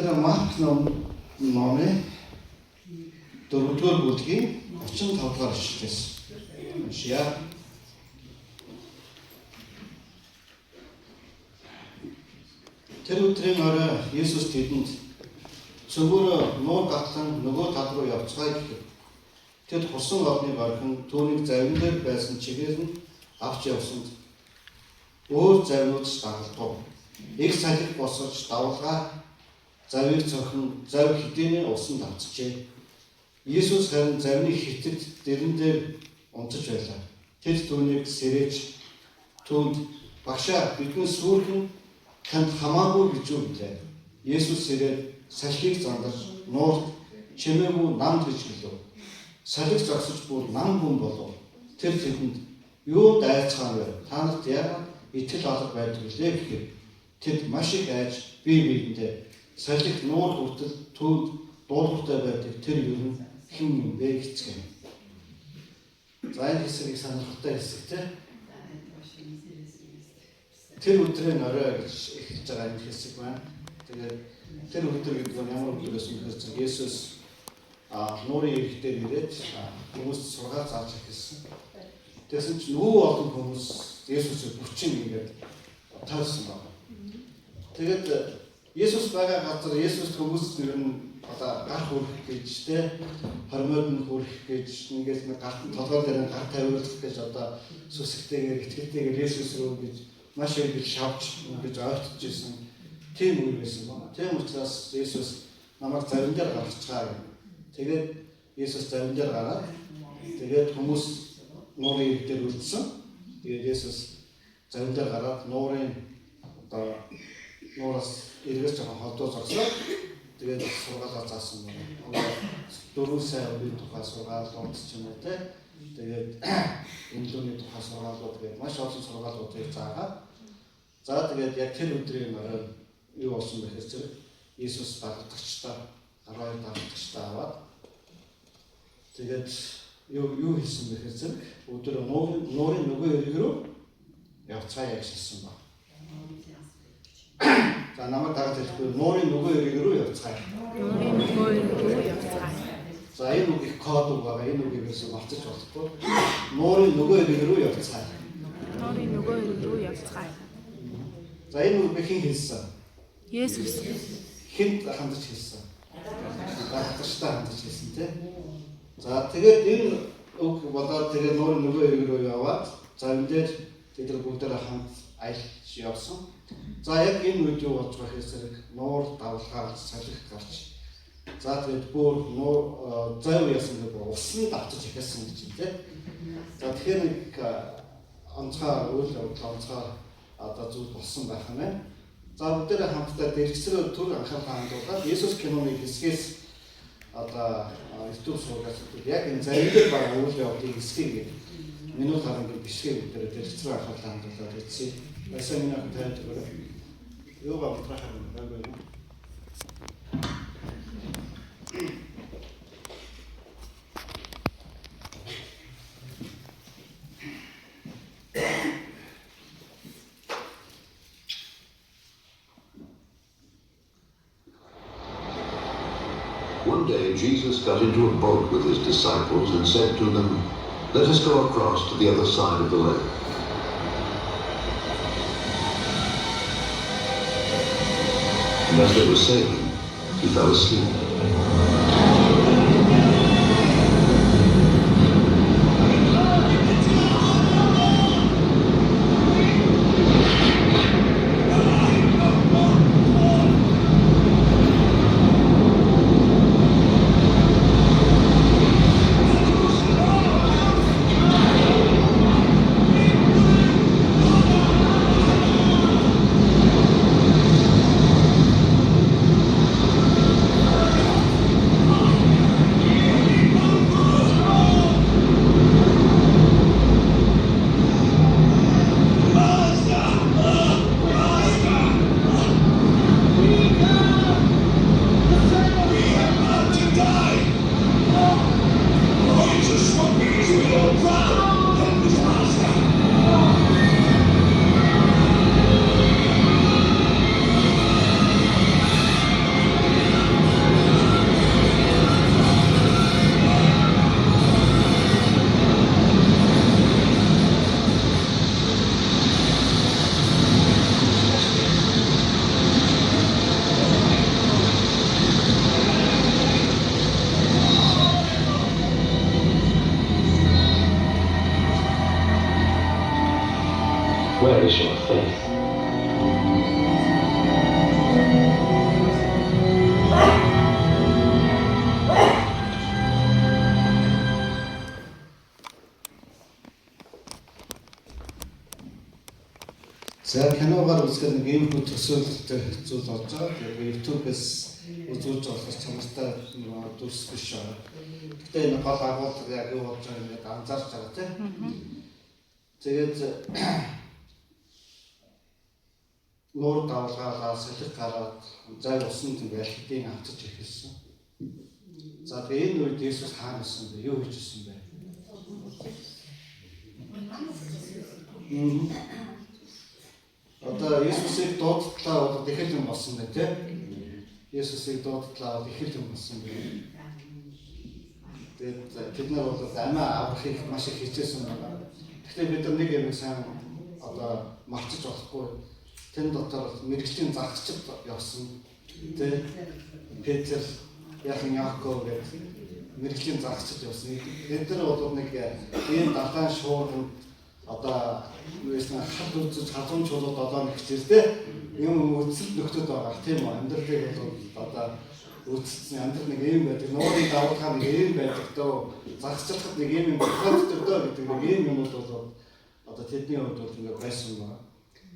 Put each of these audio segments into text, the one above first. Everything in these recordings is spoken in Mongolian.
өнөөдөр Марк номын 4-р бүлгийн 35 дугаар ишлэлээс уншъя. Тэр өдрийн орой Есүс тэдэнд цөмөөрөө нуур гатлан нөгөө тал руу явцгаая гэхэд тэд хусан олныг орхин түүнийг завин дээр байсан чигээр нь авч явсанд өөр завинуудч дагалдав. Их салхи босож давлгаа завыг цохин зав хэдийнэ усан давцжээ. Есүс харин завны хитэгт дэрэн дээр унтаж байлаа. Тэд түүнийг сэрэж түүнд багшаа бидний сүрхэн танд хамаагүй гэж юу гэлээ. Есүс сэрээд салхийг зандарч нуурт чимээгүй намд гэж гэлв. Салхи зогсож бүр нам хүн болов. Тэр тэдэнд юу дайцгаан вэ? Та нарт яагаад итгэл алга байдаг лээ гэхээр тэд маш их айж бие биендээ салхи нуур хүртэл түүнд дуулууртай байдаг тэр юу хэн юм бэ гэцгээе. За энэ хэсгийг сонирхолтой хэсэг те. Тэр өдрийн орой гэж эхэлж байгаа энэ хэсэг байна. Тэгээд тэр өдөр гэдэг нь ямар өдрөөс юм гэхээр Есүс нуурын ирэх дээр ирээд хүмүүст сургаал зааж эхэлсэн. Тэгсэн чинь нөгөө олон хүмүүс Есүсийг бүчин ингээд таарсан байна. Тэгээд Есүс байгаа газар Есүс хүмүүст ер нь гарах хүрэх гэж те хормойд нь хүрэх гэж ингээд гарт толгой дээр гар тавиулах гэж сүсгтэйгээр итгэлтэйгээр Есүс рүү гэж маш их шавж гэж ойлгож ирсэн. Тийм үйл байсан байна. Тийм учраас Есүс намайг завин дээр гаргацгаа. Тэгээд Есүс завин дээр гараад тэгээд хүмүүс нуурын дээр үлдсэн. Тэгээд Есүс завин дээр гараад нуурын нуураас эргэж байгаа холдоо зогсоод тэгээд сургаалаа заасан байна. 4 сая үеийн тухай сургаал онц ч юм уу те. Тэгээд эмлүүний тухай сургаалууд тэгээд маш олон сургаалуудыг заагаад за тэгээд яг тэр өдрийн орой юу болсон бэ гэхээр Есүс дагалдагчдаа 12 дагалдагчдаа аваад тэгээд юу хийсэн бэ гэхээр өдөр нуурын нөгөө эрэг рүү явцгаая гэсэн байна. За намайг дагаад хэлэхгүй нуурын нөгөө эрэг рүү явцгаая. Нуурын нөгөө эрэг рүү явцгаая. За энэ үг их код байгаа. Энэ үгийг марцаж болохгүй. Нуурын нөгөө эрэг рүү явцгаая. Нуурын нөгөө эрэг рүү явцгаая. За энэ үг хэн хэлсэн? Есүс. Хэн хандаж хэлсэн? Дагалдагчдаа хандаж хэлсэн тийм. За тэгээд энэ үг болоод тэгээд нуурын нөгөө эрэг рүү яваад за энэ дээр тэд бүгдээ хамт аялж явсан. За яг энэ үед юу болж байгаа хэрэг нуур давлгаар салхи гарч. За тэгээд бүр нуур зав ясан гэдэг усан давтаж ихсэн гэж юм тийм. За тэгэхээр нэг онцгой үйл явдал онцгой зүйл болсон байх юм байна. За бүгдээ хамтдаа дэргэсрөө төр анхаарал хандуулаад Есүс киноны хэсгээс YouTube суулгаас яг энэ завинд байгаа үйл явдлын хэсгийг минут харан бишгээ бүгдээ дэргэсрөө анхаарал хандуулаад үзье. Байсан минь ахтай тэр юу батрахаар байна. One day Jesus got into a boat with his disciples and said to them, "Let us go across to the other side of the lake." And as they were sailing, he fell asleep. Where is your faith? За киногаар үзэхэд нэг ийм хүү төсөөлөлтэй зүйл болж байгаа. Тэгээд YouTube-ээс үзүүлж болох чамтай дүрс биш аа. Гэтэ энэ гол агуулга яг юу болж байгааг ингээд анзаарч байгаа тийм. Тэгээд нуур давлгаалаа салхи гараад зай усан ингээд хэдийн автаж ирсэн. За тэгээд энэ үед Есүс хаана байсан бэ? Юу хийж ирсэн бэ? Одоо Есүсийг дуудтлаа бол их л юм болсон байх тийм. Есүсийг дуудтлаа бол их л юм болсон байх. Тэгээд бид нар бол амиа аврахыг маш их хичээсэн байна. Гэхдээ бид нар нэг юм сайн одоо марцж болохгүй. Тэн дотор мэрэгчлийн загчд явсан. Тэгээд Петр, Яхан, Яков гэдэг мэрэгчлийн загчд явсан. Бид нар бол нэг ийм далайн шуурганд одоо юусэн хат үзэж хазуун чулууд одоо нэг хэвчээ юм үзэл нөхдөд байгаа тийм үү амьдралыг бол одоо үзсэн амьдрал нэг юм байдаг нуурын давхар нэг юм байдаг дөө загсчлахад нэг юм боддог дөө гэдэг нэг юм юм бол одоо тэдний хувьд бол ингэ байсан байна.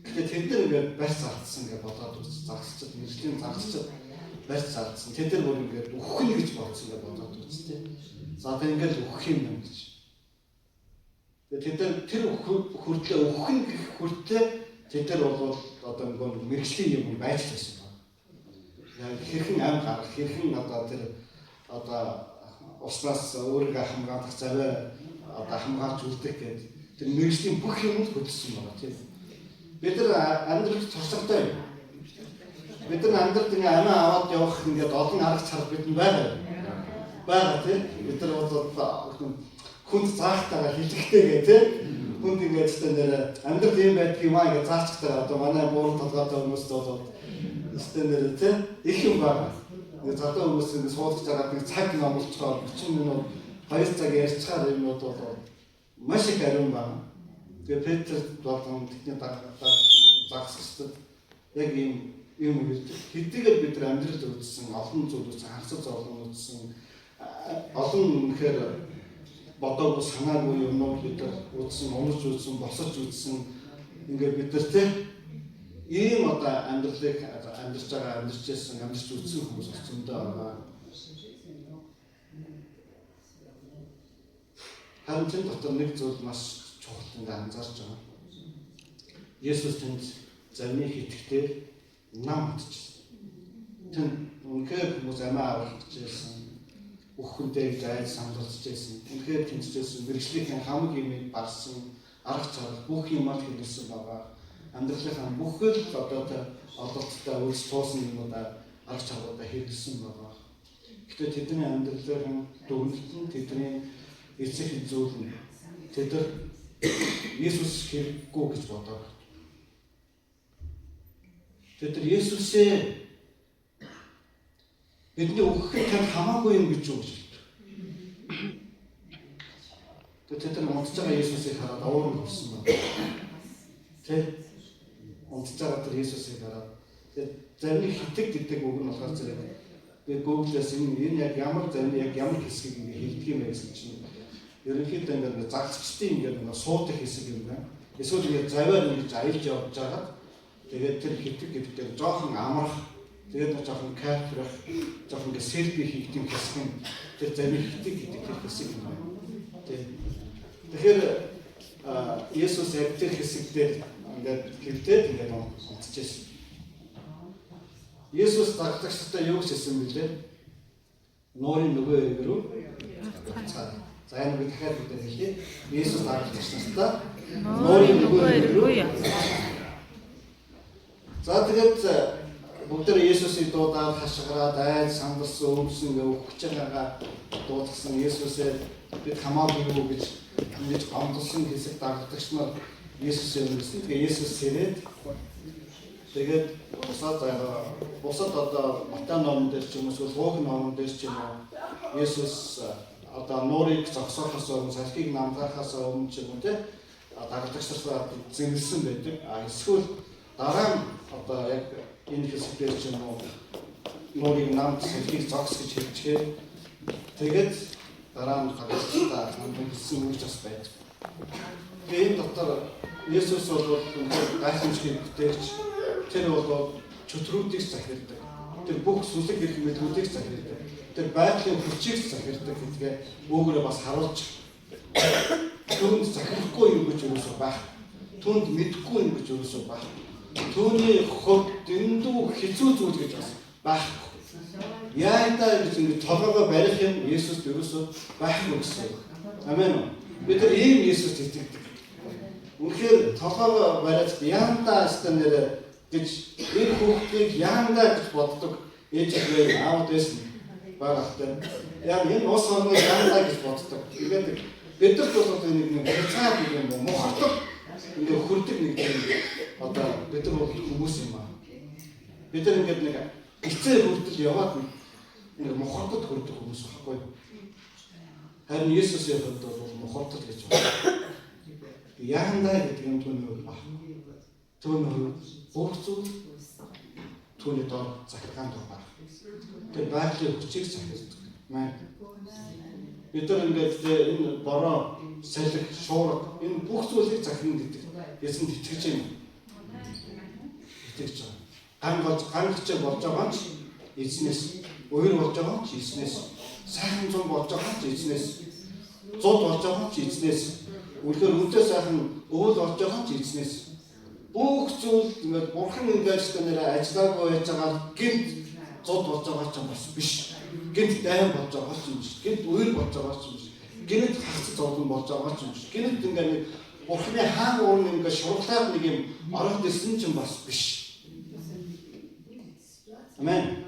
Тэгэхээр тэд нар ингэ барьц зардсан гэж бодоод үз загсчд мэржлийн загсчд барьц зардсан. Тэд нар бүр ингэ үхэх гэж бодсон гэж бодоод үз тийм. За тэг ингэ үхэх юм гэж. Тэгээд тэр хүртлээ өхөн гэх хүртлээ тэд нар бол одоо нэг мэрэгжлийн юм байж байсан байна. Яг хэрхэн ам гарах, хэрхэн одоо тэр одоо уснаас өөрийгөө хамгаалах заваа одоо хамгаалж үлдэх гэдэг тэр мэрэгжлийн бүх юмд хөдөлсөн байна тийм. Бид нар амьдралд туршлагатай юм. Бид нар амьдралд ингээ амиа аваад явах ингээд олон арга чарга бидэнд байгаа. Бага тийм. Бид нар бол хүнд заахтайгаа хэлэхтэйгээ тийм хүнд ингээд ч нэр амьдрал юм байдаг юм аа гэж заachтайгаа одоо манай буурал толгойтой хүмүүст бол нэр тийм их юм байна. Нэг залуу хүмүүс ингэ суудаж байгаа нэг цаг номлцохоор 30 минут 2 цаг ярьцгаар юмуд бол маш их ариун байна. Тэгээ Петр болон тэдний загсчдад яг юм хэдийгээр бид нар амьдрал үзсэн олон зүйл үзсэн харцаг зовлон үзсэн олон үнэхээр бодоогүй санаагүй юмнууд бид нар үзсэн, унаж үзсэн, босож үзсэн ингээд бид нар тийм ийм одоо амьдралыг амьдарч байгаа, амьдарч байсан, амьдарч үзсэн хүмүүс зөндөө байгаа. Харин тэр дотор нэг зүйл маш чухал ингээд анзаарч байгаа. Есүс тэнд зарны хитгэдээр нам утчихсан. Тэнд үнэхээр хүмүүс амиа авах гэжсэн. Үхэндээ зайд сандарч байсан. Үнэхээр тэнцэжсэн мэрэгжлийн хамаг юмыг барсан, арга чарга бүх юмар хэрэгсэн байгаа. Амьдралынхаа бүх л одоо ололттой үйлс туусан юмудаа арга чаргуудаа хэрэгсэн байгаа. Гэхдээ тэдний амьдралын дүгнэлт нь тэдний эцэг зүйл нь тэд нар Есүс хэрэггүй гэж бодоод. Тэд нар Есүсээ бидний өгөхөд тань хамаагүй юм гэж юу гэж хэлдэг. Тэгээд тэр унтж байгаа Есүсийг хараад уурн болсон байна. Тэ унтж байгаа тэр Есүсийг хараад тэгээд зарны хитэг гэдэг үг нь болохоор зэрэг би Google-ээс энэ яг ямар зарны яг ямар хэсгийг ингэ хэлдэг юм бэ гэсэн чинь ерөнхийдөө ингэ загцчдын ингэ нэг суудаг хэсэг юм байна. Эсвэл ингэ заваар ингэж аялж явж байгаа. Тэгээд тэр хитэг гэдэг жоохон амрах тэгээд жоохон кафрах, жоохон ингэ селфи хийх юм хэсэг нь тэр зарны хитэг гэдэг хэсэг юм байна. Тэгэхээр Есүс яг тэр хэсэгдээ ингээд хөвдөд ингээд унтчихсэн. Есүс дагтагчтай юу гэсэн бэлээ? Нуурын нөгөө эрэг рүү явцгаа. За энэ би дахиад бүгд хэлье. Есүс дагтагчтай нуурын нөгөө эрэг рүү явцгаа. За тэгээд бүгд Есүсийг дуудаад хашгираад айд сандарсан өвсөн өгч байгаагаа дуудсан Есүсээ бид хамаагүй юу гэж ингэж гомдсон хэсэг дагтагч нар Есүсээ өргөсөн. Тэгээ Есүс ирээд тэгээд бусад одоо Матай номон дээр ч юм уу Лук номон дээр ч юм уу Есүс одоо нуурыг зогсоохоос өмнө салхийг намгаахаас өмнө ч юм уу дагагчдаа зэмлсэн байдаг. Эсвэл дараа нь одоо яг энэ хэсгээр ч юм уу нуурын намд сэлхийг зогс гэж хэлчихээ. Тэгээд дараа нь дагагчдаа намд хэлсэн үг бас байдаг. Тэгээд энэ дотор Есүс бол гайхамшигт бүтээгч тэр бол чөтрүүдийг захирддаг. Тэр бүх сүлэг гэх мэтүүдийг захирддаг. Тэр байгалийн хүчийг захирддаг гэдгээ өөрөөр бас харуулж түүнд захирлахгүй юм гэж юусоо байх. Түүнд мэдэхгүй юм гэж юусоо байх. Түүний хот дэндүү хэцүү зүйл гэж бас байхгүй. Яагаад гэж ингэ толгойгоо барих юм Есүс юусоо байхгүй гэсэн. Амен. Бид нар ийм Есүст итгэдэг. Үнэхээр толгойгоо бариад яандаа стандараа гэж энэ хүүхдийг яандаа гэж боддог ээжээ аавд байсан багтаа. Яг энэ ус орноо яандаа гэж боддог. Тэгээд бид нар бол нэг цаа гэх юм уу мохордог ингээ хүрдэг нэг юм одоо бид нар бол хүмүүс юм аа. Бид нар ингээд нэг эцээ хүртэл яваад нэг мохордод хүрдэг хүмүүс байхгүй. Харин Есүсийн хувьд бол мохордод гэж байна. Яандаа гэдэг юм түүний хувьд баг. Түүний хувьд бүх зүйл түүний дор захиргаанд баг. Тэр байгалийн хүчийг захирдаг. Маа. Бид нар ингээд энэ бороо, салхи, шуурга энэ бүх зүйлийг захирна гэдэг ясанд итгэж байна. Итгэж байгаа. Ган хичээл болж байгаа ч эзнээс, өөр болж байгаа ч эзнээс, сайхан зам болж байгаа ч эзнээс, зуд болж байгаа ч эзнээс, үлгэр үнтэй сайхан өвөл болж байгаа ч эзнээс. Бүх зүйл ингээд бурхан ингээд нэрээ ажиллаагүй байж байгаа гинт зуд болж байгаа ч бас биш. Гинт дайм болж байгаа ч юм биш. Гинт өөр болж байгаа ч юм биш. Гинт хагас зовлон болж байгаа ч юм биш. Гинт ингээд нэг бурханы хаан уурн ингээд шуурхаад нэг юм ороод ирсэн ч бас биш. Амен.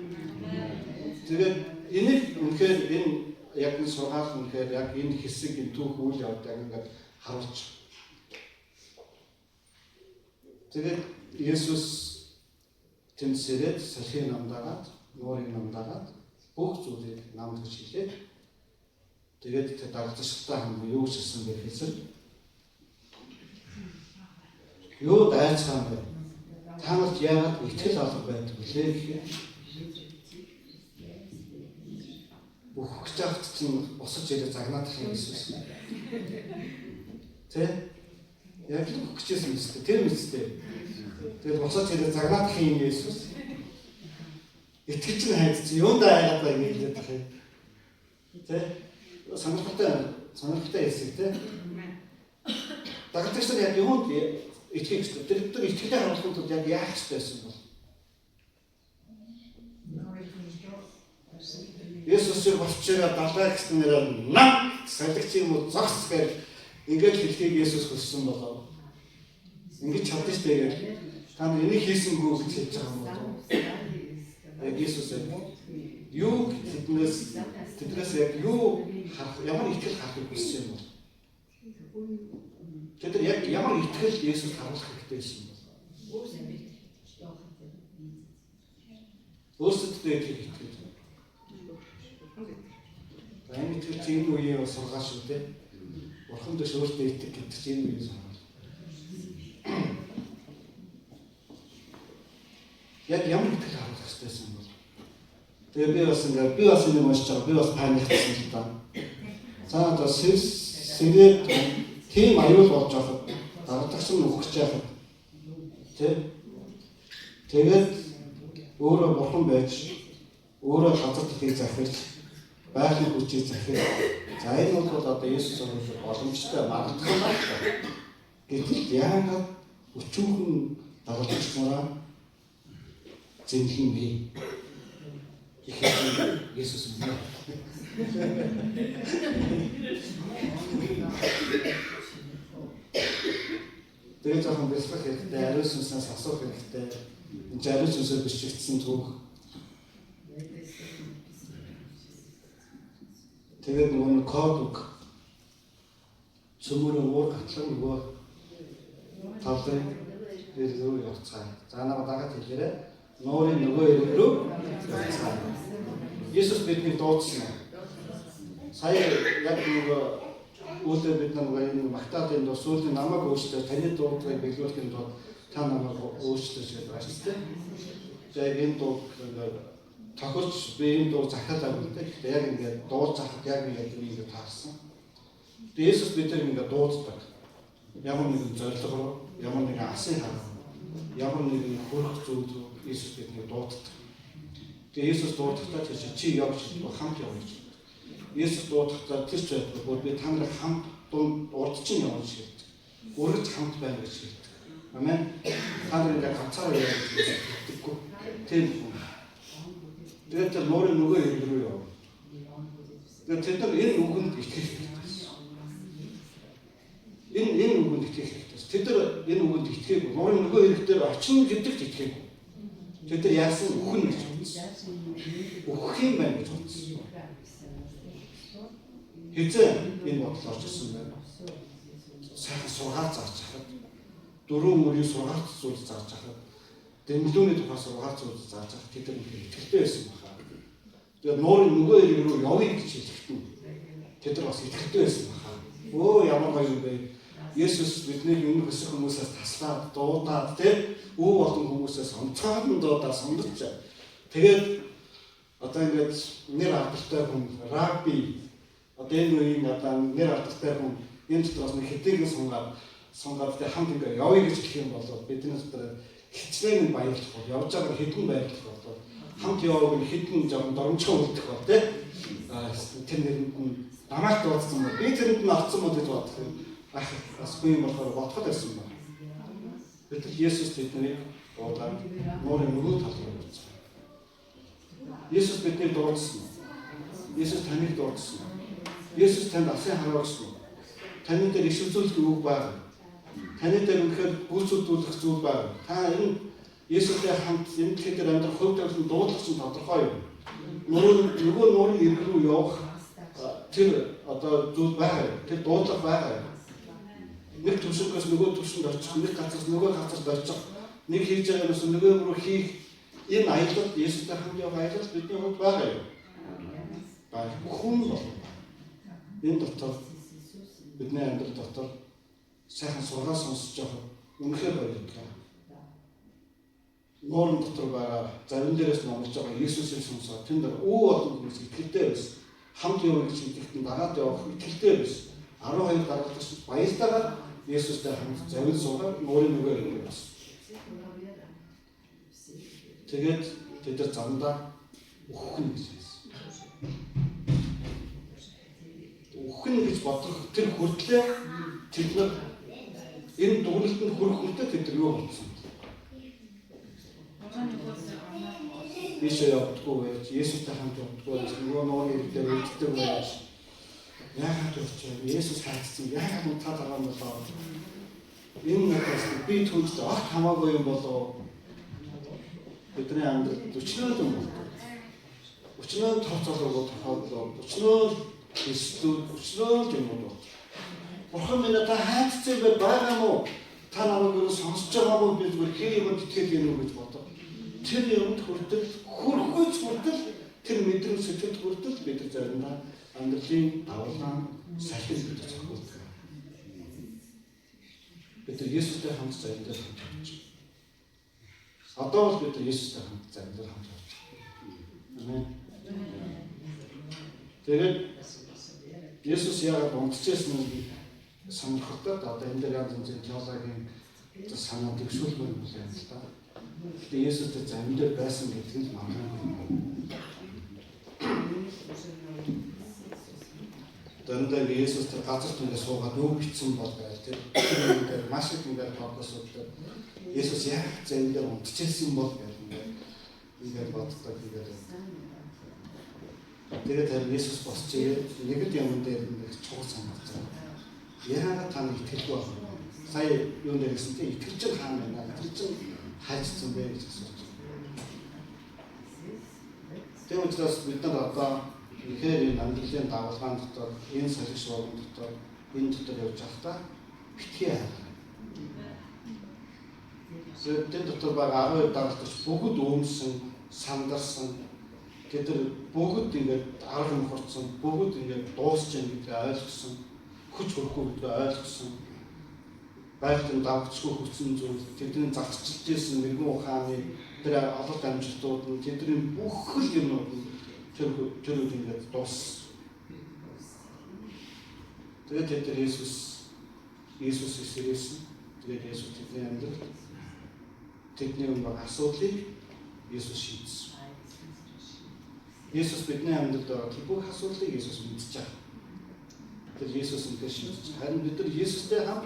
Тэгээд энийг үнэхээр энэ яг энэ сургаал үнэхээр яг энэ хэсэг энэ түүх үйл явдал ингээд харуулж. Тэгээд Есүс тэнцээд салхи намдаагаад нуурын намдаагаад бүх зүйлийг намд гэж хэлээд тэгээд тэр дагагчтай хамт юу гэсэн бэ гэхэлсэн юу дайцхан бэ? Та нарт яагаад итгэл алга байдаг вүлээ гэхээр бүх хүчтэй чинь босож ирээ загнаад их Есүс. Тэ? Яг л хүчээс мэстэй, тэр мэстэй. Тэгээд босож ирээ загнаад их Есүс. Итгэж нь хайд чи юундаа айгаад байгаа юм хэлээд тах юм. Тэ? Сонирхолтой хэсэг тэ. Дагагчдаа яг юунд итгэх гэсэн. Тэр итгэлээ харуулахын тулд яг яах ёстой байсан бол. Есүс чинь болчихоо далай гэсэн нэр нам салхич юм уу зогс гэж ингээд хэлхийг Есүс хүссэн болоо. Ингээд чадсан шүү дээ. Та нар энийг хийсэнгүү гэж хэлж байгаа юм уу? Яг Есүс юу тэднээс яг юу ямар итгэл харахыг хүссэн юм бол. Тэд яг ямар итгэл Есүс харуулах хэрэгтэй байсан юм бол. Өөрсдөө итгэж. Энэ тэр чинь үеийн сургаал шүү дээ. Бурхан дэш өөртөө итгэх гэдэг чинь үеийн сургаал. Яг ямар итгэл харуулах хэрэгтэйсэн бол. Тэгээ би бас энэ уншиж байгаа. Би бас паниктсан л та. Цаанаа сэрээд тийм аюул болж байгаа. Дагагч нь өгч яах вэ? Тэгээд өөрөө бурхан байж өөрөө газар дэлхийг захирч байгалийн хүчийг захирч. За энэ бол одоо Есүс боломжтой магадгүй байна. Гэтэл яагаад өчүүхэн дагагч нараа зэмлэн бэ? Ихэвчлэн Есүс юм. Тэгээд жоохон бэлтгэх хэрэгтэй, ариун сүнснээс асуух хэрэгтэй. Энэ ариун сүнсээр бичигдсэн түүх. Тэгээд нөгөө код үг цөмөрөө уур гатлан нөгөө талын рүү явцгаая. За намайг дагаад хэлээрэй. Нуурын нөгөө эрэг рүү явцгаая. Есүс бидний дуудсан. Сая яг нөгөө өөдөө бид нэг магтаадын дуу сүүлийн намайг өөрчлөө таны дуудлагыг биелүүлэхэд тулд та намайг өөрчлөөч гэдэг байна шүү дээ. Тэгээд энэ дуу тохирч би энэ дуу захиад авдаг. Гэхдээ яг ингээд дуулж захад яг ингээд таарсан. Тэгээд Есүс бидээр ингээд дууддаг. Ямар нэгэн зорилгоор, ямар нэгэн асын хараа, ямар нэгэн хөрөх зүйл Есүс биднийг дууддаг. Тэгээд Есүс дуудахдаа чи явж хамт явж. Есүс дуудахдаа тэр ч байдгүй би та нарыг хамт урдчин явж гэдэг. Үргэлж хамт байна гэж хэлдэг. Амен. Та нар ингээд ганцаараа явж гэдэггүй. Тийм хүн. Тэгээд тэр нуурын нөгөө хэрэг рүү яв. Тэгээд тэд нар энэ үгэнд итгэх хэрэгтэй. Энэ үгэнд итгэх хэрэгтэй. Тэд нар энэ үгэнд итгээгүй. Нуурын нөгөө хэрэг дээр очно гэдэгт итгээгүй. Тэд нар яасан үхэн гэж бодсон. Үхэх юм байна гэж бодсон. Хэзээ энэ бодол орж ирсэн байна. Сайхан сургаал зааж хахад 4 мөрийн сургаалт зүйл зааж хахад дэмжлүүний тухай сургаалт зүйл зааж хахад тэд нар итгэлтэй байсан баха. Тэгээд нуурын нөгөө хэрэг рүү явъя гэж хэлэхдээ тэд нар бас итгэлтэй байсан баха. Өө ямар гоё юм бэ? Есүс бидний өмнө өсөх хүмүүсээс таслаад дуудаад тэ өө болон хүмүүсээс онцгойд нь дуудаад сонгож. Тэгээд одоо ингээд нэр алдартай хүн Раби одоо энэ үеийн одоо нэр алдартай хүн энэ дотроос нэг хэдийгээр сунгаад хамт ингээд явъя гэж хэлэх юм бол бидний дотор хичнээн баярлах бол явж байгаа хэдэн баярлах бол хамт яваг хэдэн жоохон доромжхон үлдэх бол тэр нэрэнд нь намайг дуудсан бол би тэрэнд нь орцсон бол гэж бодох юм. Бас би болохоор бодоход байсан байна. Гэтэл Есүс тэднийг дуудаад нуурын нөгөө тал руу явуулсан. Есүс биднийг дуудсан. Есүс таныг дуудсан. Есүс танд асын харуулсан. Таны дээр иш үзүүлэх үг байна. Таны дээр үнэхээр гүйцэтгүүлэх зүйл байна. Та энэ Есүстэй хамт энэ тэр амьдрах хувь тавилан дуудлах чинь тодорхой юм. Нөгөө нуурын иргэн рүү явах тэр одоо зүйл байгаа. Тэр дуудлага байгаа. Нэг төвшнгөөс нөгөө төвшөнд орчих, нэг газраас нөгөө газарт орчих, нэг хийж байгаа юмс нөгөө рүү хийх энэ аялал Есүстэй хамт явах аялал бидний хувьд байгаа юм. Хүн бол энэ дотор бидний амьдрал дотор сайхан сургаал сонсож байгаа үнэхээр баярлалаа. Нуурын дотор байгаа зарим дээрээс номж байгаа Есүсийг сонсоод тэнд өө олон хүмүүс итгэлтэй байсан. Хамт явах гэж итгэхтэн дагаад явах итгэлтэй байсан. 12 дараалагч баяртайгаар Есүстэй хамт завин суугаад нуурын нөгөө ирэх байсан. Тэгээд тэд нар замдаа үхэх гэж байсан. Үхэн гэж бодох тэр хүртлээ тэд нар энэ дугуйлтанд хүрэх хүртэл тэд нар юу болсон? Биш явдаггүй байж, Есүстэй хамт явдаггүй байж, нөгөө нуурын ирдээр үлддэг байж. Яагаад вэ? Есүс хайцсан. Яагаад та дараа нь болоо? Энэ надаас би түүнтэй огт хамаагүй юм болоо. Бидний амьдрал өчнөө юм болоо. Өчнөө тооцоолоо тохиолдлоо. Өчнөө юм болоо. Бурхан минь та хайцсан байгаа мó? Та намайг сонсож байгаа мó би зүгээр хэр юм итгэх юм гэж бодоо. Тэр юмд хүртэл хүрхүйч хүртэл тэр мэдрэмж сэтгэл хүртэл бид заримдаа амьдралын давлгаан салхин гэж зөвхөн. Бид Есүстэй хамт заримдаа хамт явж байна. Одоо бол бид Есүстэй хамт заримдаа хамт явж байна. Амен. Тэгээд Есүс яагаад унтчихсан нь сонирхолтой. Одоо энэ дээр янз бүрийн теологийн санаа төвшүүлмээр юм байна л да. Гэхдээ Есүстэй заримдаа байсан гэдэг нь манай Дандаа Есүс тэр газарт ингээд суугаад юу бичсэн бол байл тэр ингээд маш их ингээд бодсоолтой Есүс яг зэндээр унтчихсан бол байл ингээд боддог тэгээд тэр Есүс босч ирээд нэгд юм дээр ингээд чухал санагдсан. Яагаад та нэг итгэлгүй байна? Сая юу нэрсэн тийм итгэж хаана байна? Итгэж хайцсан бэ гэж асууж. Тэр учраас бид нар одоо тэгэхээр энэ амьдралын давлгаан дотор, энэ салхи шуурган дотор, энэ дотор явж байхдаа битгий хайр. Тэр дотор байгаа 12 дагалдагч бүгд өмсөн, сандарсан. Тэд бүгд ингээд арга хурцсан, бүгд ингээд дуусч байгаа гэдгийг ойлгосон. хүч хөрөхгүй бид ойлгосон. Байгалийн давгцгүй хүчин зүйл тэдний зарчилж ирсэн мэрэгэн ухааны тэр ололт амжилтууд нь тэдний бүх л юмнууд нь тэр ингээд дууссан. Тэгээд тэр Есүс эсрэгсэн. Тэгээд Есүс тэдний амьдралд тэдний өмнө асуудлыг Есүс шийдсэн. Есүс бидний амьдралд байгаа бүх асуудлыг Есүс мэдчихэж байгаа. Тэр Есүс үнээр шийдэж. Харин бид нар Есүстэй хамт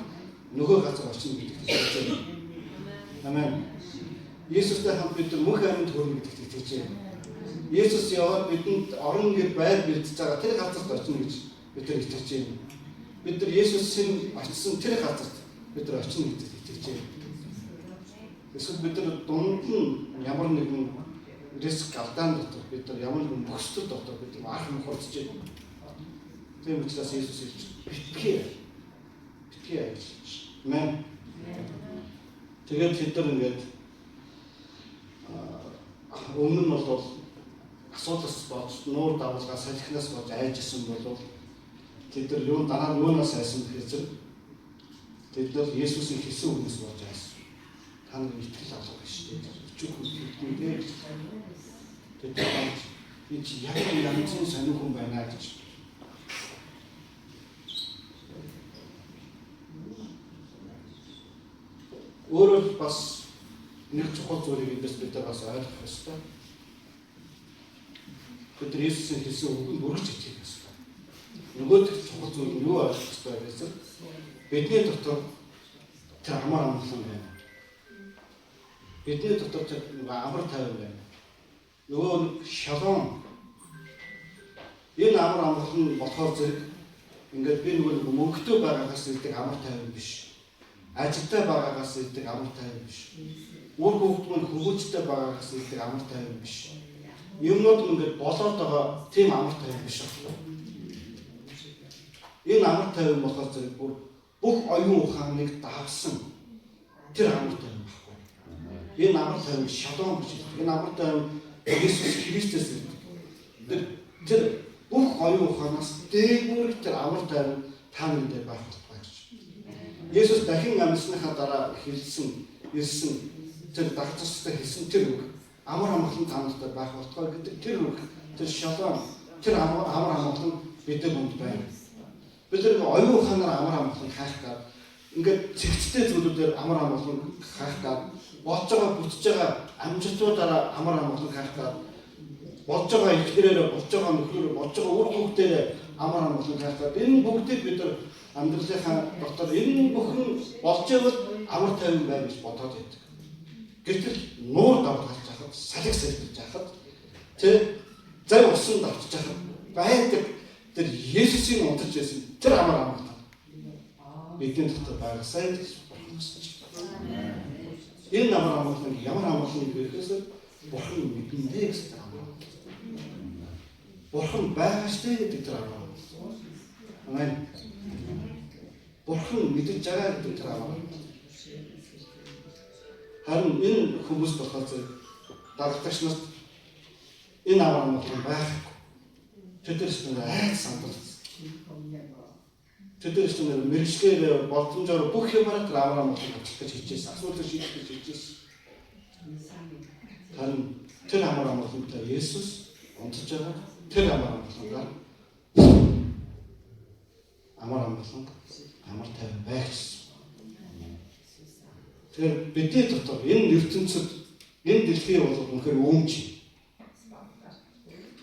нөгөө газар очно гэдэгт итгэж байна. Амен. Есүстэй хамт бид нар мөнх амьд хүрнэ гэдэгт итгэж байна. Есүс яваад бидэнд орон гэр байр бэлдэж байгаа тэр газарт очно гэж бид нар итгэж байна. Бид нар Есүсийн очсон тэр газарт бид нар очно гэдэгт итгэж байна. Эсвэл бид нар дунд нь ямар нэгэн риск алдаан дотор бид нар ямар нэгэн бөхсдөл дотор бид нар анх хурцж байна. Тийм учраас Есүс хэлж битгий ажиллаж. Амен. Тэгээд бид нар ингээд өмнө нь бол асуудлаас болж нуур давалгаа салхинаас болж айжсэн бол тэд нар юу дараа нь юунаас айсан гэхээр тэд нар Есүсийн хэлсэн үгнээс болж айсан. Та нар итгэл авах гэж тийм өчиг хүлээлттэй гэж тэд нар энэ яг янзын сонир хүн байна гэж. Өөрөөр бас нэг чухал зүйлийг эндээс бид нар бас ойлгох ёстой. Бид Есүсийн хэлсэн үгэнд үргэлж итгэх ёстой. Нөгөө чухал зүйл нь юу ойлгох ёстой гэсэн бидний дотор тэр амар амгалан байна. Бидний дотор тэр амар тайван байна. Нөгөө шалон энэ амар амгалан болохоор зэрэг ингээд би нөгөө мөнгөтэй байгаагаас ирдэг амар тайван биш. Ажилтай байгаагаас ирдэг амар тайван биш. Үр хөвгт мань хөвгөжтэй байгаагаас ирдэг амар тайван биш. Юмнууд ингээд болоод байгаа тийм амар тайван биш байна. Энэ амар тайван болохоор зэрэг бүх оюун ухааныг давсан тэр амар тайван байхгүй. Энэ амар тайван шалон биш. Энэ амар тайван Есүс Христос ирдэг. Тэр бүх оюун ухаанаас дээгүүр тэр амар тайван та нарт байх болтугай гэж. Есүс дахин амьсныхаа дараа хэлсэн тэр дагцстай хэлсэн тэр үг амар амгалан та нарт байх болтугай гэдэг тэр үг тэр шалон тэр амар амгалан бидний хүнд байна. Бид нар оюун ухаанаар амар амгалан хайхтаа ингээд цэгцтэй зүйлүүдээр амар амгалан хайхтаа болж байгаа бүтэж байгаа амжилтуудаараа амар амгалан хайхтаа болж байгаа ихнэрээр болж байгаа нөхрөөр болж байгаа үр хөвгтөөр амар амгалан хайхтаа энэ бүгдийг бид нар амьдралынхаа дотор энэ бүхэн болж байвал амар тайван байна гэж бодоод байдаг. Гэтэл нуур давталж хахад салхи сэлбэж хахад тэр зай усан давтж хахад байдаг тэр Есүсийн унтаж байсан тэр амар амгалан бидний дотор байгаасай гэж бодож байна. Энэ амар амгалан ямар амгалан гэхээс Бурхан мэдэндээ гэсэн амар. Бурхан байгааштэ гэдэг тэр амар. Амен. Бурхан мэдэж байгаа гэдэг тэр амар. Харин энэ хүмүүс болохоор дарагтагч нарт энэ амар амгалан байхгүй. Тэдэрс нь айц сандарсан. Тэдэрс нь мэрэгчлэр боломжоор бүх юмараа тэр амар амгалан авчих гэж хичээсэн. Асуудал шийдэх гэж хичээсэн. Харин тэр амар амгалантай Есүс унтж байгаа. Тэр амар амгалангаар амар амгалан амар тайван байгсан. Тэгэхээр бидний дотор энэ ертөнцид энэ дэлхий бол үнэхээр өөмч.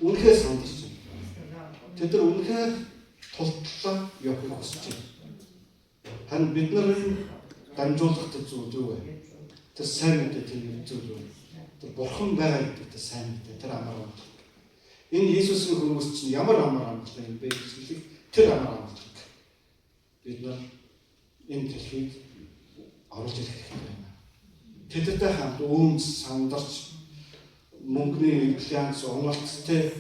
Үнэхээр сандарч байна. Тэд нар үнэхээр тултлаа явахыг хүсэж байна. Харин бид нар дамжуулах зүйл юу вэ? Тэр сайн мэдээ тэр зүйл үү? Тэр Бурхан байгаа гэдэг тэр сайн мэдээ тэр амар амгалан. Энэ Есүсийн хүмүүс чинь ямар амар амгалан юм бэ гэхлээр тэр амар амгалан. Бид нар энэ дэлхийд оруулж ирэх хэрэгтэй байна. Тэдтэй хамт өөмс сандарч мөнгөний инфляц уналттай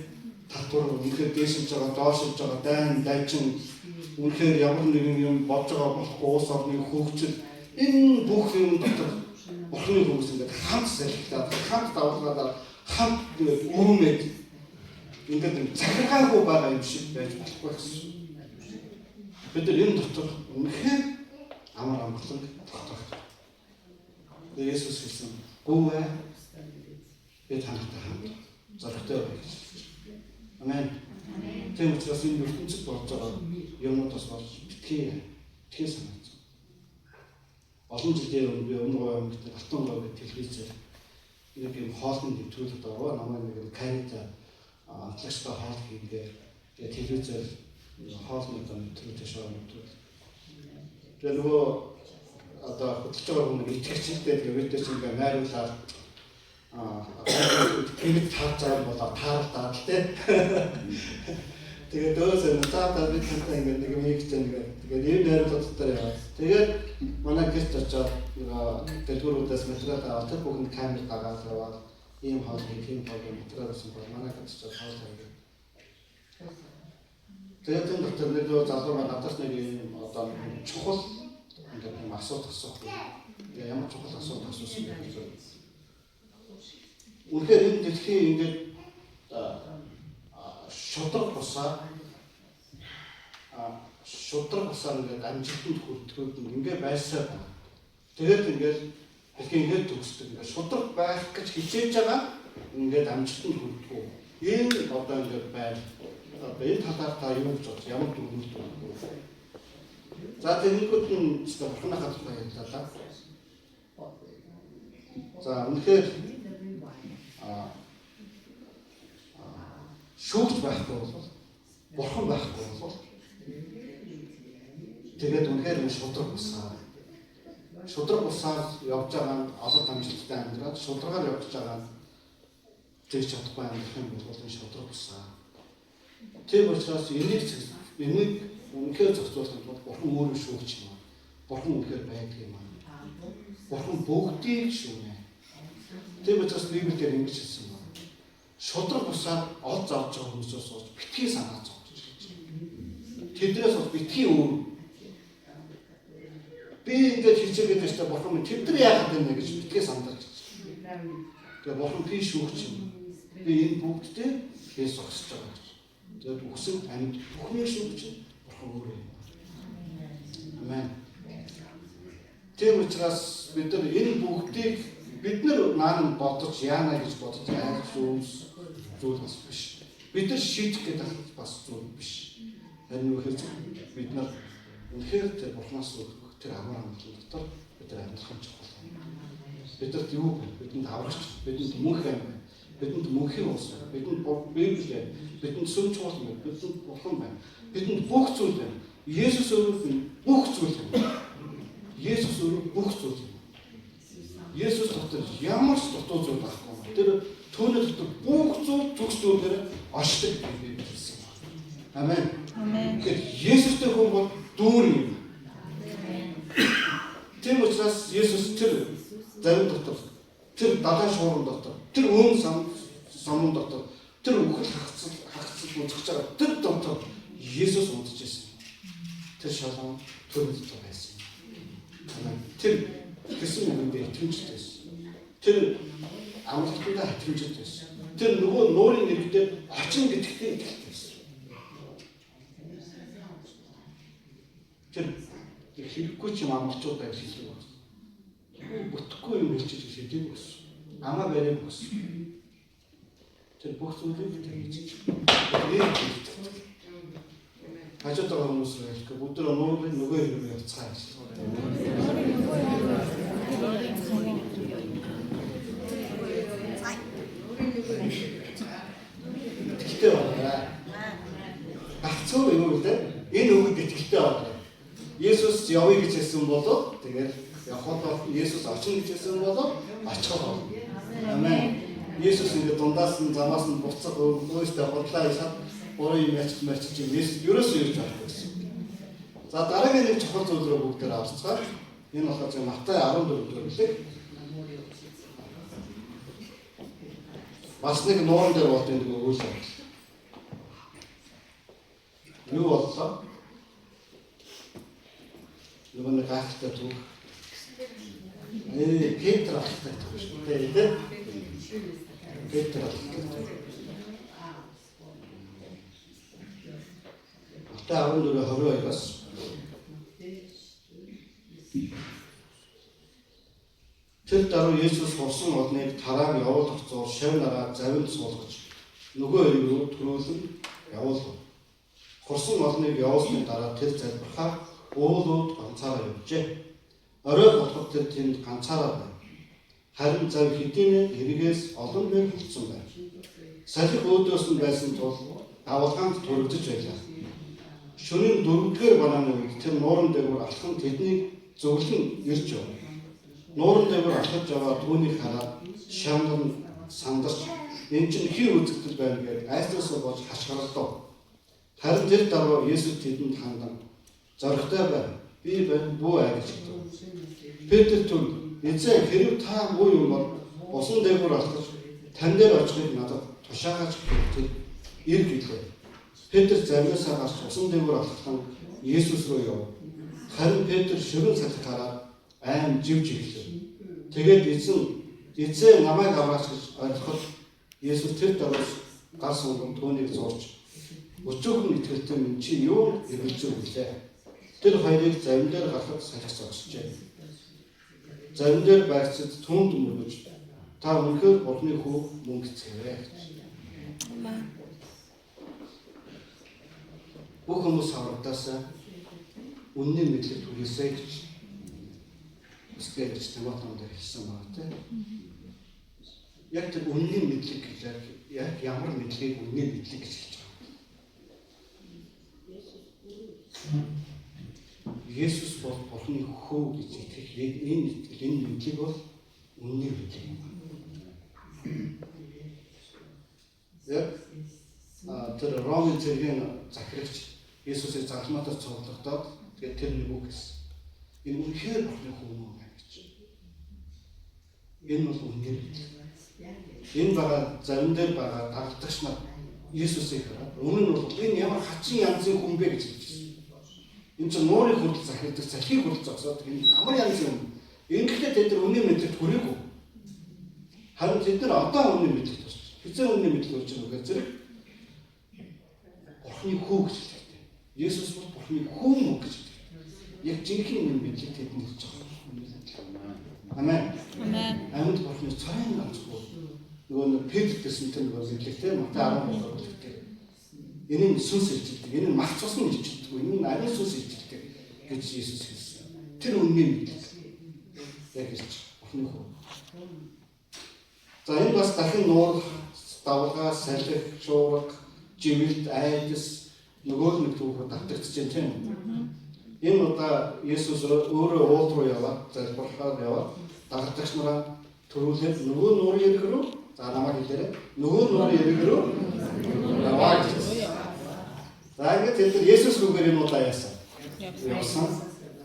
татвар үнэхээр дээшилж байгаа, доошилж байгаа дайн дайчин үнэхээр ямар нэгэн юм болж байгаа болохгүй улс орны хөгжил энэ бүх юм дотор Бурханы хүмүүс ингээд хамт салхитаад, хамт давалгаад, хамт өөмөд ингээд захиргаагүй байгаа юм шиг байж болохгүй гэсэн. бид нар энэ дотор үнэхээр амар амгалан тогтоох. Есүс хэлсэн гүвэ бид танахтай хамт зоригтой байх. Амен. Тийм учраас энэ ертөнцид болж байгаа юмнуудаас болж битгий санаач. Олон жилийн өмнө би өмнө гомдод алтан гомдод телевизээр нэг юм хоолны нэвтрүүлэгт ороо намайг нэг Канада амтлагчтай хоол хийгээ. Тэгээ телевизээр хоолны нэвтрүүлэг шоу нэвтрүүлэг. Тэгээ нөгөө одоо хөтлөж байгаа хүн итгэгчтэй тэгээ өөдөөс ингээ найруулаад тэгээд таарч байгаа бол тааралдаад л тий. Тэгээд өөсөө цаатаа бид тантай ингээ нэг юм хийж байгаа. Тэгээд ийм найруулга дотор яваа. Тэгээд манай гэрт очоод дэлгүүрүүдээс материал аваад тэр бүхэнд камер дагаад яваад ийм хоол ийм материал авсан бол манай гэрт очоод хоол хийгээ. Тэгээд энэ дотор нэг залуу маань надаас нэг юм одоо чухал ингээд юм асуулт асуух. Ямар чухал асуулт асуусан бэ гэж. Үнэхээр энэ дэлхийн ингээд шудраг бусаа ингээд амжилтанд хүрдэхэд ингээд байсаар байна. Тэгээд ингээд дэлхийн ингээд төгсдөг. Ингээд шудраг байх гэж хичээж байгаа ингээд амжилтанд хүрдэггүй. Энэ одоо ингээд байна. Одоо энэ талаар та юу гэж бодож ямар дүгнэлт өгөх вэ? За тэгэнгүүт нь бурхнахад баярлалаа. За үнэхээр шүүгч байхгүй бол бурхан байхгүй бол тэгээд үнэхээр энэ шудраг бусаар явж байгаа нь олон амжилттай амьдраад шударгаар явж байгаа нь тэгж чадахгүй амьдрах юм бол энэ шудраг бусаа. Тийм учраас энийг үнэхээр зохицуулахад бол бурхан өөрөө шүүгч юм. Бурхан үнэхээр байдаг юм. Бурхан бүгдийг шүүнэ. Тийм учраас Библиэр ингэж хэлсэн байна. Шудраг бусаар олж авч байгаа хүмүүсээс бол битгий санаа зовж байна. Тэднээс бол битгий өөр. Би ингэж хичээгээд байжтай бурхан минь тэд нар яагаад байна гэж битгий санаа гэж. Тэгээ бурхан би шүүгч юм. Би энэ бүгдтэй хээс зогсож байгаа гэж. Тэгээд үхсэн амьд бүхний шүүгч бурхан өөрөө юм. Амен. Тийм учраас бид нар энэ бүгдийг бид нар наан бодож яана гэж бодож айх зүйл бас биш. Бид нар шийдэх гэдэг бас зүйл биш. Харин юу хэлж бид нар үнэхээр тэр бурхнаас өгөх тэр амар амгалан дотор бид нар амьдрах юм чухал. Бидэрт юу вэ? Бидэнд аврагч, бидэнд мөнх юм байна. Бидэнд мөнхийн ус байна. Бидэнд Библи байна. Бидэнд сүм чухал юм. Бидэнд бурхан байна. Бидэнд бүх зүйл байна. Есүс өөрөө бүх зүйл байна. Есүс өөрөө бүх зүйл юм. Есүс дотор ямар ч дутуу зүйл байхгүй. Тэр түүний дотор бүх зүйл төгс зүйлээр очдог гэж хэлсэн. Амен. Амен. Есүстэй хүн бол дүүр юм. Тийм учраас Есүс тэр зарим дотор, тэр далайн шуурын дотор, тэр өөм самун дотор, тэр үхэл хагцал үзэж байгаа тэр дотор Есүс унтж ирсэн. Тэр шалган түүний дотор байсан. Тэр гэсэн үгэндээ итгэмжтэйсэн. Тэр амралтандаа итгэмжтэйсэн. Тэр нөгөө нуурын нэрээр очин гэдэгтээ итгэлтэйсэн. Тэр хэрэггүй ч юм амралчуудаа хэлдэг байна. Бүтэхгүй юм хэлчих шийдэг гэсэн. Амаа барим гэсэн. Тэр бүх зүйлийг тэгж. Хажууд байгаа хүмүүс их бүгд нуурын нөгөө хэрэг явцгаа гэж. Тэгтээ байна. Гацгүй юу гэдэг? Энэ үгэнд итгэлтэй байна. Есүс явъя гэж хэлсэн болоо тэгээд явхад Есүс очно гэж хэлсэн болоо очих. Амен. Есүс ингэ дундаас нь замаас нь буцах өөрөөсөө бодлоо хийсад өөрөө юм ярьчих юм Есүс ерөөсөө ирж байгаа гэсэн. За дараагийн нэг чухал зүйл рүү бүгдээр авцгаа. Энэ болохоор зөв Матай 14 дээр үлээ. Бас нэг нуурын дээр болт энэ үйл явдал. Юу боллоо? Нөгөө нэг гахтай түүх. Петр ахтай түүх шүү дээ. Петр ахтай түүх. Матай 14:22-аас Тэр даруй Есүс хурсан модныг тарааг явуулах зур шав нараа завинд суулгаж нөгөө эрэг рүү төрүүлэн явуулав. Хурсан модныг явуулсны дараа тэр залбирхаа уулууд ганцаараа явжээ. Орой болоход тэр тэнд ганцаараа байв. Харин зав хэдийн эргээс олон бэр хөлдсөн байв. Салхи өөдөөс нь байсан тул давалгаанд төрөгдөж байлаа. Шөнийн 4-р банааны үед тэр нууран дээгүүр алхам тэднийг зөвлөн ирж яв. Нууран дээгүүр алхаж яваа түүнийг хараад шамдан сандарч энэ чинь хий үзэгдэл байна гэж айснаасаа болж хашгиралдав. Харин тэр даруй Есүс тэдэнд хандан зоригтой байна. Би байна бүү аа гэж хэлв. Петр түн эзэн хэрэг та буу юм бол усан дээгүүр алхаж тань дээр очихыг надад тушаагач гэж ир гэлээ. Петр замиасаа гарч усан дээгүүр алхахтан Есүс рүү яв. Харин Петр ширүүн салхиараа айн живж ирлээ. Тэгээд эзэн намайг аваач гэж ойлгоход Есүс тэр даруйс гар сунган түүнийг зурж өчөөхөн итгэлтэй минь чи юу эргэлзэж өглөө. Тэр хоёрыг завин дээр гаргах салхи зогсжээ. Завин дээр байцад түнд мөргөж та өнөхөр Бурхны хүү мөн гэцгээвэ. Бүх хүмүүс аврагдаасаа үнний мэдлэг түгээсэй гэж үсгээр Тимотеон дээр хэлсэн байна те. Яг тэр үнний мэдлэг гэж яг ямар мэдлэгийг үнний мэдлэг гэж хэлж байгаа. Есүс бол Бурхны хүү гэж итгэх энэ мэдлэг бол үнний мэдлэг юм. Яг тэр Ромын цэргийн захирагч Есүсийг загламатаар цуглахдаад тэгээд тэр нэг үг гэсэн. Энэ үнэхээр Бурхны хүү юм байна гэж. Энэ бол үнний мэдлэг. Энэ байгаа зарим дээр байгаа даглагч нар Есүсийг хараад өмнө нь бол энэ ямар хачин янзын хүн бэ гэж хэлсэн. Энэ чинь нуурын хүртэл захирдаг, салхийг хүртэл зогсоод энэ ямар янзын юм. Ингэхдээ тэд нар үнний мэдлэг хүрээгүй. Харин тэд нар одоо үнний мэдлэг төрж. Хизээ үнний мэдлэг төрж байгаа гэхээр зэрэг Бурхны хүү гэж хэлдэг. Есүс бол Бурхны хүү мөн гэж хэлдэг. Яг жинхэнэ үнний мэдлэг тэдэнд хэлж байгаа. Амен. Амен. Амьд Бурхны царайн ганцгүй нөгөө Петр гэсэн тэр нөгөө мэдлэгтэй Матай 13 бүлэгтэй. Энэ нь сүнс илчилдэг. Энэ нь мах цусны илчилдэг. Энэ нь ариун сүнс илчилдэг гэж Есүс хэлсэн. Тэр үнний мэдлэг. Яг хэлж Бурхны хүү. За энэ бас дахин нуур, давлгаа, салхи, шуурга, живэлт, айдас нөгөө нэг түүхээр давтагдаж байна тийм үү? Энэ удаа Есүс өөрөө уулт руу яваад залбирхаар яваад дагагч нараа төрүүлээд нөгөө нуурын эрэг рүү за намайг хэлээрэй. Нөгөө нуурын эрэг рүү яваа гэж. За ингээд тэр Есүс рүүгээр энэ удаа яасан.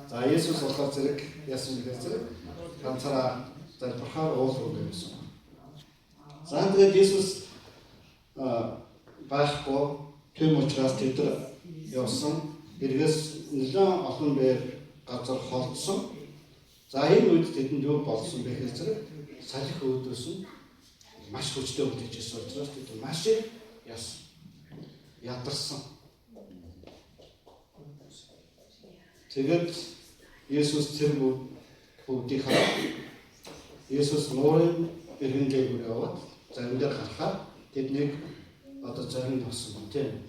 За Есүс болохоор зэрэг яасан гэхээр зэрэг ганцаараа залбирхаар уул руу явсан. За тэгээд Есүс байхгүй тэм учраас тэд явсан. Эргээс нэлээд олон бээр газар холдсон. За энэ үед тэдэнд юу болсон бэ гэхээр зэрэг салхи өөдөөс нь маш хүчтэй үлдчихсэн учраас тэд маш их ядарсан. Тэгээд Есүс тэр бүгдийг хараад Есүс нуурын эргэн дээгүүр яваад зарим дээр гарахаар тэднийг одоо зарим болсон тийм.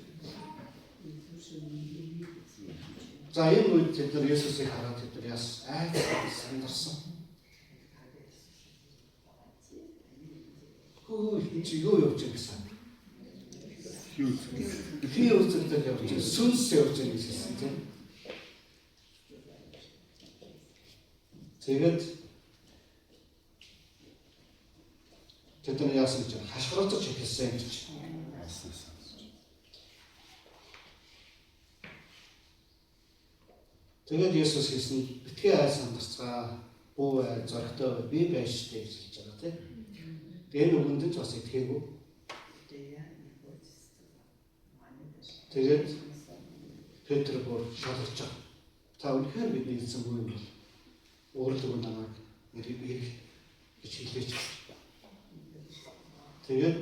За энэ үед тэд нар Есүсийг хараад тэд нар сандарсан. Хөө чи юу явж байгаа гэсэн. Хий үзэлтэй явж байгаа. Сүнс явж байгаа гэсэн тийм. Тэгээд тэд нар яасан гэж хашгиралцаж хэлсэн гэж. Тэгээд Есүс хэлсэн битгий ай сандарцгаа бүү ай зоригтой би байж штэ гэж хэлж байгаа тийм. Тэгээд өгөндөө ч бас итгээгүй. Тэгээд Петр бүр шалгаж байгаа. Та үнэхээр бидний эзэн бүү юм бол өөрлөгөө намайг нэрийг гэж хэлээч. Тэгээд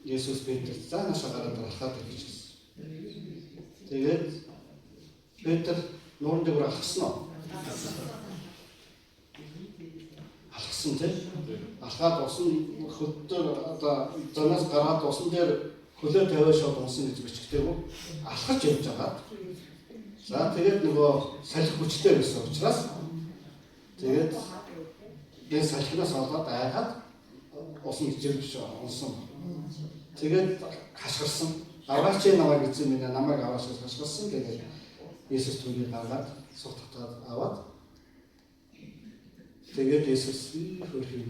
Есүс Петр за наашаа гараад алхаад гэж хэлсэн. Тэгээд Петр нуурын дээр алхсан уу? Алхсан. алхсан тийм. Алхаад усан хөдөр одоо занаас гараад усан дээр хөлөө тавиа шууд унсан гэж бичгтэйгүү. Алхаж явж байгаа. За тэгээд нөгөө салхи хүчтэй байсан учраас тэгээд энэ салхинаас олоод айгаад усан жирвч унсан. Тэгээд хашгирсан. Аваач намайг эзэн минь намайг аваач гэж хашгирсан. Тэгээд Есүс түүнийг гаргаад сутгатаад аваад тэгээд Есүс хөрхий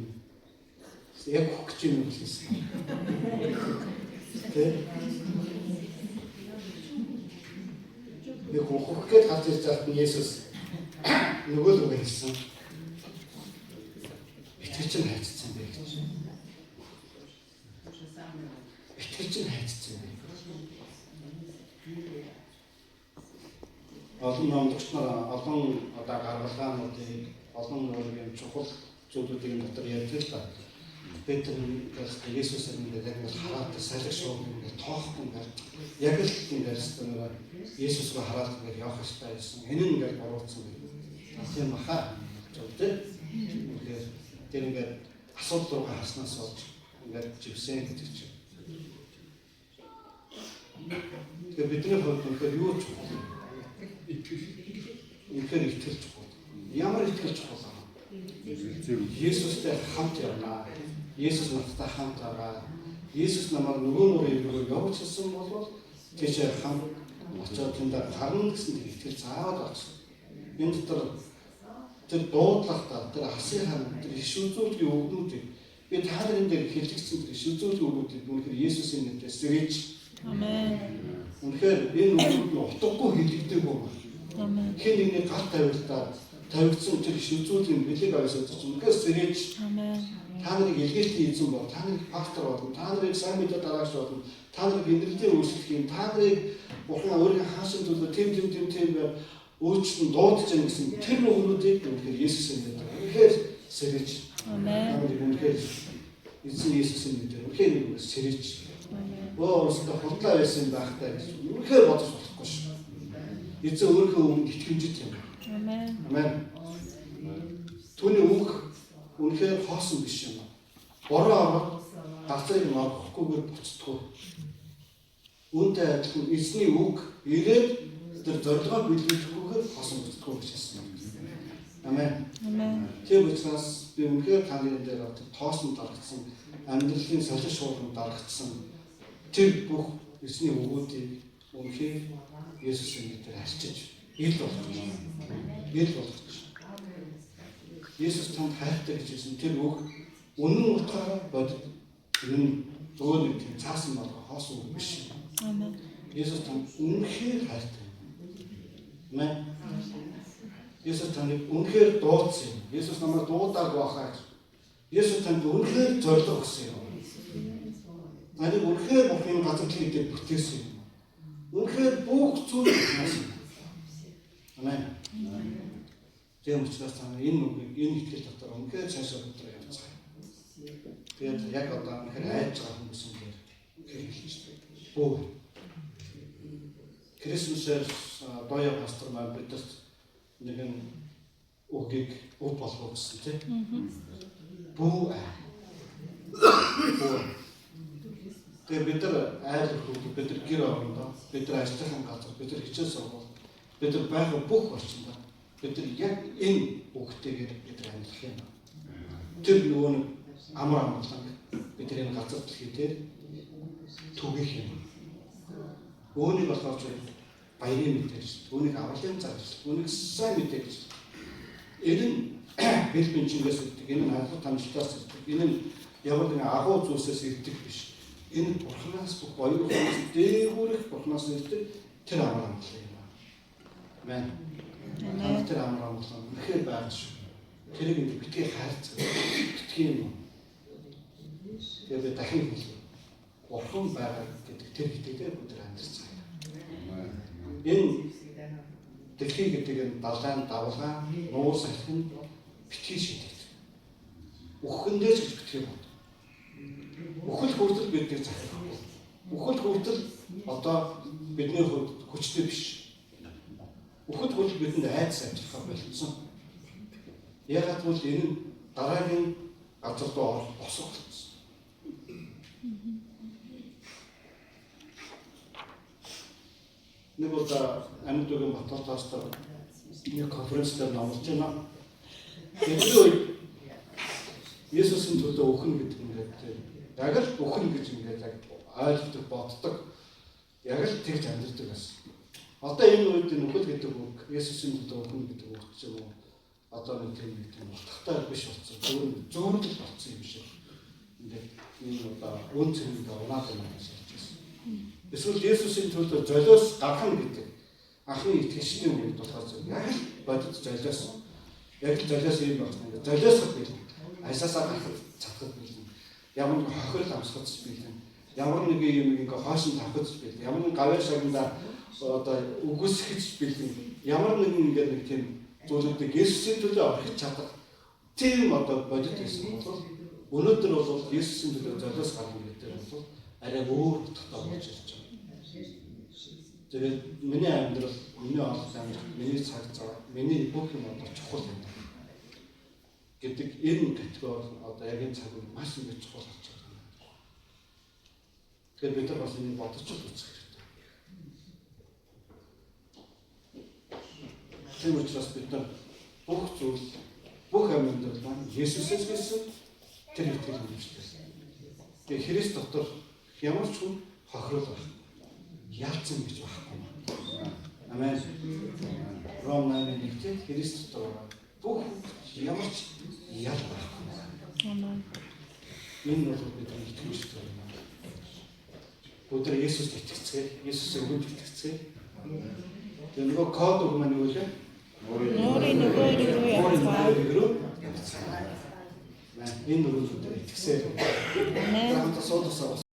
яг хөгч юм хэлсэн. Тэгээд яг хөгөд харж ирж байхад Есүс нөгөө л үг хэлсэн. Итгэж чинь хайцсан байх гэж. Итгэж чинь хайцсан байх. Олон номлогч нар олон одоо гаргалгаануудыг олон өөрийн чухал зүйлүүдийн дотор ярьж байгаа. Петр Есүс ингээд яг хараад салхи шууд ингээд тоохгүй ингээд яг л ингээд өстөнөр Есүс рүү хараад ингээд явах хэрэгтэй байсан. Энэ нь ингээд буруутсан байх. Тийм баха. Зөвхөн тэгээд тэр ингээд асуудал руу хаснаас болж ингээд живсэн гэдэг чинь. Тэгээд бидний хувьд үнэхээр юу ч үнэхээр итгэж байгаа. Ямар итгэж байгаа. Есүстэй хамт явна. Есүс надтай хамт байгаа. Есүс намайг нөгөө рүү явуулсан бол тийш хамт очоод тэнд гарна гэсэн итгэл заавал очсон. Энэ дотор тэр дуудлагатай тэр асын хан тэр иш үзүүлгийн өгнүүдийг би та нарын дээр хэлчихсэн тэр иш үзүүлгийн өгнүүдийг үнэхээр Есүсийн нэрээр сэргийж. Амен. Үнэхээр энэ өгнүүд нь утгагүй хэлэгдэх юм. Амен. Хэн нэгний гал тавигдсан тэр иш үзүүлгийн бэлэг аваас үзэж үнэхээр сэргийж. Амен. Та нарыг илгээлийн эзэн бол, та нарыг пастор бол, та нарыг сайн мэдээ дараагч бол, та нарыг гинрэлтийн үйлчлэх юм, та нарыг Бурхан өөрийн хаасан төлөө тэм өөрчлөн дуудаж байгаа гэсэн тэр өгнүүдийг үнэхээр Есүсийн нэрээр үнэхээр сэргийж. Амен. Намайг үнэхээр эзэн Есүсийн нэрээр үнэхээр сэргийж. Өөрөөсөө хурдлаа байсан байхтай гэж үнэхээр бодож болохгүй шүү. Эзэн өөрийнхөө өмнө итгэмжит юм. Амен. Амен. Түүний үг үнэхээр хоосон биш юм. Бороо ороод гацааг авахгүйгээр буцдаггүй. Үүнтэй адилхан эзний үг ирээд тэр зорилгоо биелүүлэхгүйгээр хоосон буцдаггүй гэж хэлсэн юм. Амен. Амен. Тэр учраас би үнэхээр таны дээр тоосон дарагдсан амьдралын салхи шуурганд дарагдсан тэр бүх эзний үгүүдийг үнэхээр Есүсийн нэрээр арчиж ил болгож. Ил болгож. Есүс танд хайртай гэж хэлсэн тэр үг үнэн утгаараа бодит. Энэ зөвхөн нэг тийм цаасан болгоо хоосон үг биш. Амен. Есүс танд үнэхээр хайртай. Амен. Есүс танд үнэхээр дуудсан. Есүс намайг дуудаг байхаа. Есүс танд үнэхээр зориг өгсөн юм. Нарыг үнэхээр Бурханы газар дэлхийд бүтээсэн юм. Үнэхээр бүх зүйл хийсэн. Амен. Тийм учраас энэ үгийг энэ итгэл дотор үнэхээр цаашаа дотроо явцгаая. Тэгээд яг одоо үнэхээр айж байгаа хүмүүс юм хэлж байна. Бүү. Крисмсээр доёо пастор маань бидэрт нэгэн үгийг өг болгох гэсэн тийм. Бүү. Тэгээд бид нар айл хөлбөмбөг бид нар гэр орондоо бид нар ажиллах газар бид нар хичээл сургууль бид нар байх бүх орчинд бид нар яг энэ үгтэйгээр бид нар амьдлах юм. Тэр нөгөө нэг амар амгалан бидний энэ газар дэлхий дээр түгэх юм. Үүнийг болохоор баярын мэдээж, үүнийг авралын зарчил, үүнийг сайн мэдээж. Энэ нь бэл бэнчингээс ирдэг, энэ нь хаалт амжилтаас ирдэг, энэ нь ямар нэгэн агуу зүйлсээс ирдэг биш. Энэ Бурханаас бүх баяр ухаанаас дээгүүрэх Бурханаас ирдэг тэр амар амгалан юм. Амен. Амен. Тэр амар амгалан үнэхээр байна шүү. Тэрийг битгий хайрцаг, битгий юм. Тэгээд дахин хэлээ. Бурхан байгаа гэдэг тэр хитгэлээр бид амьдарч байгаа. Энэ дэлхий гэдэг энэ далайн давлгаан, нуур салхин битгий шийдэгдэх. Үхэндээ ч битгий бод. Үхэл хүртэл бидний захирахгүй. Үхэл хүртэл одоо бидний хувьд хүчтэй биш. Үхэл хүртэл бидэнд айдас ажиллах болсон. Ягаад гэвэл энэ дараагийн газар руу босох болсон. Нэг удаа Амьдгийн Баталтаас нэг конференцээр номлож байна. Тэр үед Есүсийн төлөө өхнө гэдэг ингээд яг л өхнө гэж ингээд яг ойлгодог, боддог. Яг л тэгж амьддаг байсан. Одоо энэ үед нөхөд гэдэг үг Есүсийн төлөө өхнө гэдэг үг ч юм уу одоо нэг тийм утгатай биш болсон. Зөөрөл болсон юм шиг. Ингээд энэ одоо үн цэнэнд унаад байна гэж хэлж байсан. Эсвэл Есүсийн төлөө золиос гарах гэдэг анхны итгэжчдийн үед болохоор яг л бодит золиос. Яг л золиос юм байна. Золиосох бил. Айсаасаа гарахад цатгад бил. Ямар нэг хохирол амсгаж бил. Ямар нэг юм ингээ хоошин тавхаж бил. Ямар нэг гавьяа шагнада одоо үгүйсгэж бил. Ямар нэгэн ингээ нэг тийм зүйлүүдийг Есүсийн төлөө орхиж чадах тийм одоо бодит байсан бол өнөөдөр бол Есүсийн төлөө золиос гарах гэдэг бол арай өөр утгатай болж ирж байна. Тэгээд миний амьдрал, миний олонх амьдрал, миний цаг зав, миний бүх юм одоо чухал юм гэдэг энэ категори одоо яг энэ цаг үед маш их чухал болчиход байна. Тэгэхээр бид нар бас энийг бодож үзэх хэрэгтэй. Тийм учраас бид нар бүх зүйл, бүх амьдрал маань Есүсээс гэсэн тэр итгэл үнэмшдэг. Тэгээ Христ дотор ямар ч хүн хохирол байх. Яалцсан гэж байхгүй. Амен. Ром 8:1 Христ дотор бүх ямар ч ял байхгүй. Амен. Энэ бол бидний итгэж байна. Өдөр Есүст итгэцгээе, Есүсээ өгөөд итгэцгээе. Тэр нөгөө код үг маань юу вэ? Нуурын нөгөө явцгаа. Энэ нөгөө өдөр итгэсээр. Амен. Хамтаа суудасаа